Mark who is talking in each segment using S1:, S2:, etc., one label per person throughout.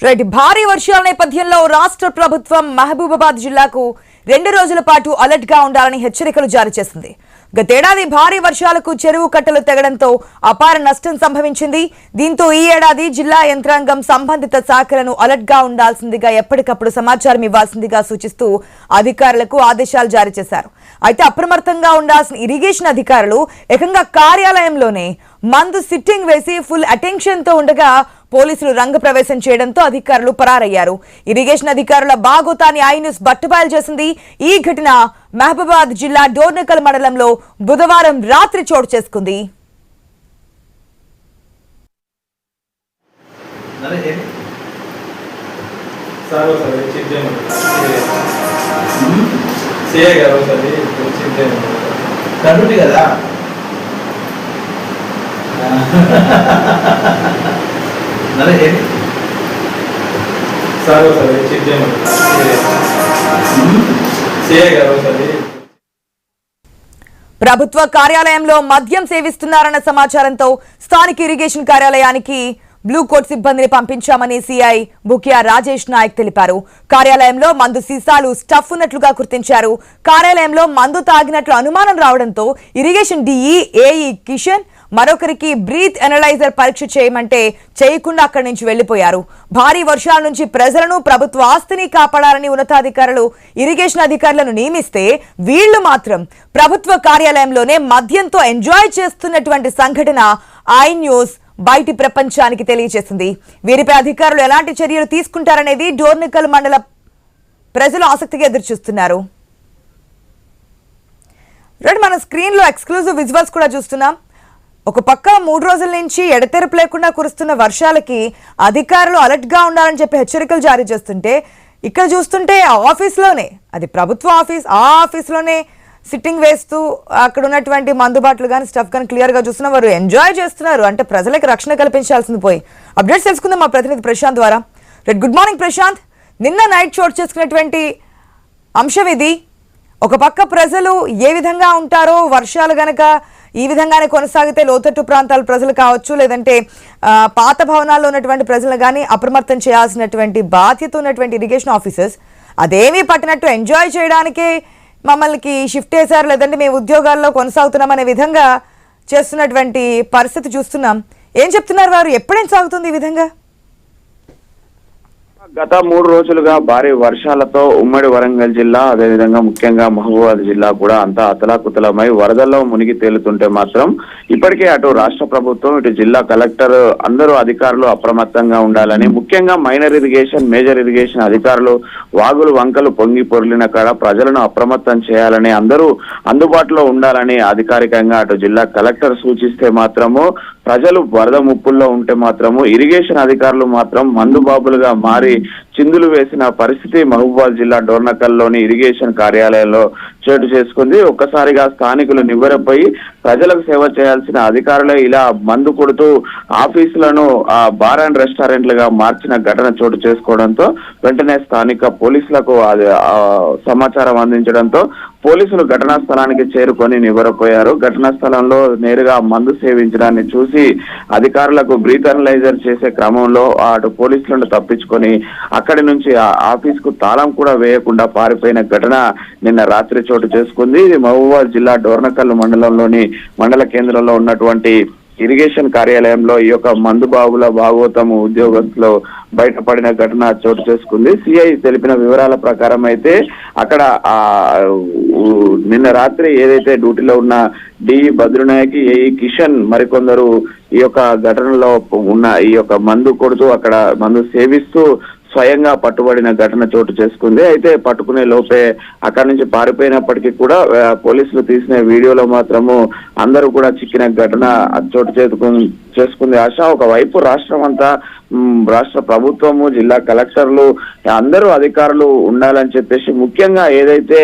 S1: Right భారీ వర్షాల నేపథ్యంలో రాష్ట్ర ప్రభుత్వం మహబూబాబాద్ జిల్లాకు 2 రోజుల పాటు అలర్ట్ గా ఉండాలని హెచ్చరికలు జారీ చేసింది. గతేడాది భారీ వర్షాలకు చెరువు కట్టలు తెగడంతో అపార నష్టం సంభవించింది. దీంతో ఈ ఏడాది జిల్లా యంత్రాంగం సంబంధిత శాఖలను అలర్ట్ గా ఉండాల్సిందిగా ఎప్పటికప్పుడు సమాచారం ఇవ్వాల్సిందిగా సూచిస్తూ అధికారులకు ఆదేశాలు జారీ చేశారు. అయితే అప్రమత్తంగా ఉండాల్సిన ఇరిగేషన్ అధికారులు ఏకంగా కార్యాలయంలోనే మందు సిట్టింగ్ వేసి ఫుల్ అటెన్షన్ తో ఉండగా పోలీసులు రంగప్రవేశం చేయడంతో అధికారులు పరారయ్యారు. ఇరిగేషన్ అధికారుల బాగోతాన్ని ఐ న్యూస్ బట్టబయలు చేసింది. ఈ ఘటన మహబూబాబాద్ జిల్లా డోర్నకల్ మండలంలో బుధవారం రాత్రి చోటు చేసుకుంది. ప్రభుత్వ కార్యాలయంలో మద్యం సేవిస్తున్నారన్న సమాచారంతో స్థానిక ఇరిగేషన్ కార్యాలయానికి బ్లూ కోట్ సిబ్బందిని పంపించామని సిఐ బుకియా రాజేష్ నాయక్ తెలిపారు. కార్యాలయంలో మందు సీసాలు స్టఫ్ ఉన్నట్లుగా గుర్తించారు. కార్యాలయంలో మందు తాగినట్లు అనుమానం రావడంతో ఇరిగేషన్ డిఈ ఏఈ కిషన్ మరొకరికి బ్రీత్ ఎనలైజర్ పరీక్ష చేయమంటే చేయకుండా అక్కడి నుంచి వెళ్లిపోయారు. భారీ వర్షాల నుంచి ప్రజలను ప్రభుత్వ ఆస్తిని కాపాడాలని ఉన్నతాధికారులు ఇరిగేషన్ అధికారులను నియమిస్తే వీళ్లు మాత్రం ప్రభుత్వ కార్యాలయంలోనే మద్యంతో ఎంజాయ్ చేస్తున్నటువంటి సంఘటన ఐ న్యూస్ బయటి ప్రపంచానికి తెలియజేసింది. వీరిపై అధికారులు ఎలాంటి చర్యలు తీసుకుంటారనేది డోర్నకల్ మండల ప్రజలు ఆసక్తిగా ఎదురుచూస్తున్నారు. మన స్క్రీన్ లో ఎక్స్క్లూజివ్ విజువల్స్ కూడా చూస్తున్నాం. ఒక పక్క 3 రోజుల నుంచి ఎడతెరపు లేకుండా కురుస్తున్న వర్షాలకి అధికారులు అలర్ట్ గా ఉండాలని చెప్పి హెచ్చరికలు జారీ చేస్తుంటే ఇక్కడ చూస్తుంటే ఆఫీస్లోనే, అది ప్రభుత్వ ఆఫీస్, ఆ ఆఫీస్లోనే సిట్టింగ్ వేస్తూ అక్కడ ఉన్నటువంటి మందుబాట్లు కానీ స్టఫ్ కానీ క్లియర్ గా చూస్తున్నా వారు ఎంజాయ్ చేస్తున్నారు. అంటే ప్రజలకు రక్షణ కల్పించాల్సింది పోయి. అప్డేట్స్ తెలుసుకుందాం మా ప్రతినిధి ప్రశాంత్ ద్వారా. Good morning Prashanth. నిన్న నైట్ చోటు చేసుకున్నటువంటి అంశం ఇది. ఒక పక్క ప్రజలు ఏ విధంగా ఉంటారో, వర్షాలు గనక ఈ విధంగానే కొనసాగితే లోతట్టు ప్రాంతాల ప్రజలు కావచ్చు, లేదంటే పాత భవనాల్లో ఉన్నటువంటి ప్రజలు కానీ అప్రమత్తం చేయాల్సినటువంటి బాధ్యత ఉన్నటువంటి ఇరిగేషన్ ఆఫీసర్స్ అదేమీ పట్టినట్టు ఎంజాయ్ చేయడానికే మమ్మల్ని షిఫ్ట్ చేశారు, లేదంటే మేము ఉద్యోగాల్లో కొనసాగుతున్నాం అనే విధంగా చేస్తున్నటువంటి పరిస్థితి చూస్తున్నాం. ఏం చెప్తున్నారు వారు? ఎప్పుడేం సాగుతుంది ఈ విధంగా?
S2: గత 3 రోజులుగా భారీ వర్షాలతో ఉమ్మడి వరంగల్ జిల్లా, అదేవిధంగా ముఖ్యంగా మహబూబాబాద్ జిల్లా కూడా అంతా అతలాకుతలమై వరదల్లో మునిగి తేలుతుంటే మాత్రం ఇప్పటికే అటు రాష్ట్ర ప్రభుత్వం, ఇటు జిల్లా కలెక్టర్ అందరూ అధికారులు అప్రమత్తంగా ఉండాలని, ముఖ్యంగా మైనర్ ఇరిగేషన్, మేజర్ ఇరిగేషన్ అధికారులు వాగులు వంకలు పొంగి పొర్లిన కాడ ప్రజలను అప్రమత్తం చేయాలని, అందరూ అందుబాటులో ఉండాలని అధికారికంగా అటు జిల్లా కలెక్టర్ సూచిస్తే మాత్రము ప్రజలు వరద ముప్పుల్లో ఉంటే మాత్రము ఇరిగేషన్ అధికారులు మాత్రం మందుబాబులుగా మారి చిందులు వేసిన పరిస్థితి మహబూబాబాద్ జిల్లా డోర్నకల్లోని ఇరిగేషన్ కార్యాలయంలో చోటు చేసుకుంది. ఒక్కసారిగా స్థానికులు నివ్వెరపోయి ప్రజలకు సేవ చేయాల్సిన అధికారులే ఇలా మందు కొడుతూ ఆఫీసులను బార్ అండ్ రెస్టారెంట్లుగా మార్చిన ఘటన చోటు చేసుకోవడంతో వెంటనే స్థానిక పోలీసులకు సమాచారం అందించడంతో పోలీసులు ఘటనా స్థలానికి చేరుకొని నివ్వెరపోయారు. ఘటనా స్థలంలో నేరుగా మందు సేవించడాన్ని చూసి అధికారులకు బ్రీత్ అనలైజర్ చేసే క్రమంలో అటు పోలీసులను తప్పించుకొని అక్కడి నుంచి ఆఫీస్ కు తాళం కూడా వేయకుండా పారిపోయిన ఘటన నిన్న రాత్రి చోటు చేసుకుంది. ఇది మహబూబాబాద్ జిల్లా డోర్నకల్ మండలంలోని మండల కేంద్రంలో ఉన్నటువంటి ఇరిగేషన్ కార్యాలయంలో ఈ యొక్క మందు బాబుల భాగవతము ఉద్యోగస్తులు బయటపడిన ఘటన చోటు చేసుకుంది. సిఐ తెలిపిన వివరాల ప్రకారం అయితే అక్కడ నిన్న రాత్రి ఏదైతే డ్యూటీలో ఉన్న డిఈ భద్రునాయక్, ఏఈ కిషన్ మరికొందరు ఈ యొక్క ఘటనలో ఉన్న ఈ యొక్క మందు కొడుతూ అక్కడ మందు సేవిస్తూ స్వయంగా పట్టుబడిన ఘటన చోటు చేసుకుంది. అయితే పట్టుకునే లోపే అక్కడి నుంచి పారిపోయినప్పటికీ కూడా పోలీసులు తీసిన వీడియోలో మాత్రము అందరూ కూడా చిక్కిన ఘటన చోటు చేసుకుంది. ఆశ ఒకవైపు రాష్ట్రం అంతా, రాష్ట్ర ప్రభుత్వము, జిల్లా కలెక్టర్లు అందరూ అధికారులు ఉండాలని చెప్పేసి, ముఖ్యంగా ఏదైతే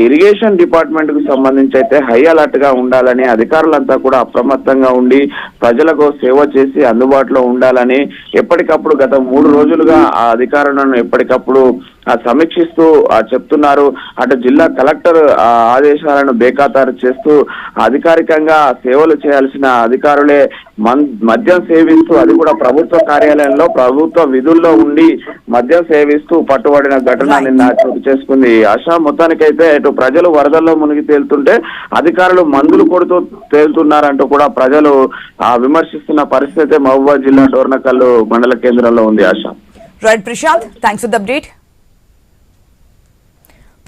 S2: ఇరిగేషన్ డిపార్ట్మెంట్ కు సంబంధించి అయితే హై అలర్ట్ గా ఉండాలని, అధికారులంతా కూడా అప్రమత్తంగా ఉండి ప్రజలకు సేవ చేసి అందుబాటులో ఉండాలని ఎప్పటికప్పుడు గత 3 రోజులుగా ఆ అధికారులను ఎప్పటికప్పుడు సమీక్షిస్తూ చెప్తున్నారు. అటు జిల్లా కలెక్టర్ ఆదేశాలను బేఖాతారు చేస్తూ అధికారికంగా సేవలు చేయాల్సిన అధికారులే మద్యం సేవిస్తూ, అది కూడా ప్రభుత్వ కార్యాలయంలో ప్రభుత్వ విధుల్లో ఉండి మద్యం సేవిస్తూ పట్టుబడిన ఘటన నిన్న చోటు చేసుకుంది. ఆశా మొత్తానికైతే ఇటు ప్రజలు వరదల్లో మునిగి తేలుతుంటే అధికారులు మందులు కొడుతూ తేలుతున్నారంటూ కూడా ప్రజలు విమర్శిస్తున్న పరిస్థితి మహబూబాబాద్ జిల్లా డోర్నకల్లు మండల కేంద్రంలో ఉంది. Asha.
S1: Right Prashanth, thanks for the update.